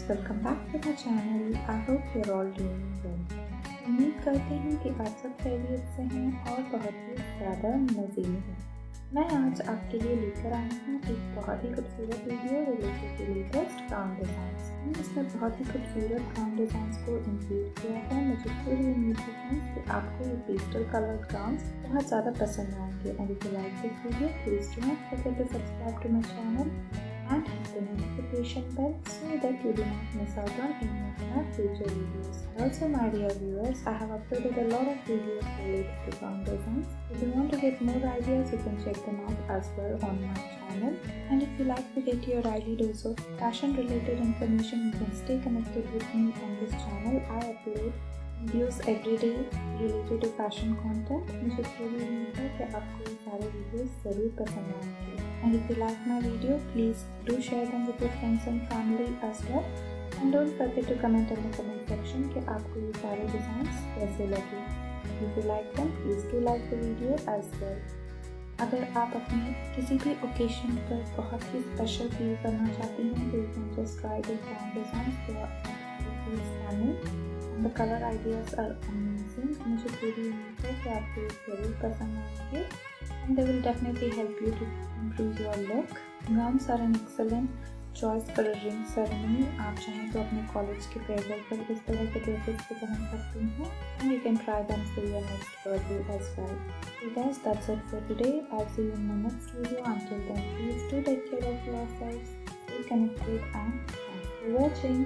welcome back to my channel. I hope you're all doing well. उम्मीद करती हूँ कि आप सब खैरियत से हैं और बहुत ही ज़्यादा मज़े में हैं। मैं आज आपके लिए लेकर आई हूँ एक बहुत ही खूबसूरत video related to latest gown designs. मैंने इसमें बहुत ही खूबसूरत गाउन डिज़ाइंस को इंक्लूड किया है। मुझे पूरी उम्मीद है कि आपको ये पेस्टल कलर्ड गाउन्स बहुत ज़्यादा पसंद आएंगे। And if you like this video, please do not forget to subscribe to my channel and hit the notification bell so that you do not miss out on any of my future videos. Also, my dear viewers, I have uploaded a lot of videos related to gown designs. If you want to get more ideas, you can check them out as well on my channel. And if you like to get your daily dose of fashion related information, you can stay connected with me on this channel. I upload videos every day related to fashion content. मुझे पूरी उम्मीद है कि आपको ये सारे videos ज़रूर पसंद आएंगे। And if you like my video, please do share them with your friends and family as well. And don't forget to comment in the comment section कि आपको ये सारे डिज़ाइंस कैसे लगे। If you like them, please do like the video as well. अगर आप अपने किसी भी ओकेशन पर बहुत ही स्पेशल फील करना चाहती हैं तो you can just try these gown designs. They are absolutely stunning and the color ideas are amazing. मुझे पूरी उम्मीद है कि आपको ये ज़रूर पसंद आएंगे and they will definitely help you to improve your look. Gowns are an excellent choice for a ring ceremony. आप चाहें तो अपने कॉलेज के फेयरवेल पर इस तरह के ड्रेसेस को पहन सकती हैं and you can try them for your next birthday as well. So guys, that's it for today. I'll see you in my next video. Until then, please do take care of yourselves, stay connected and thanks for watching.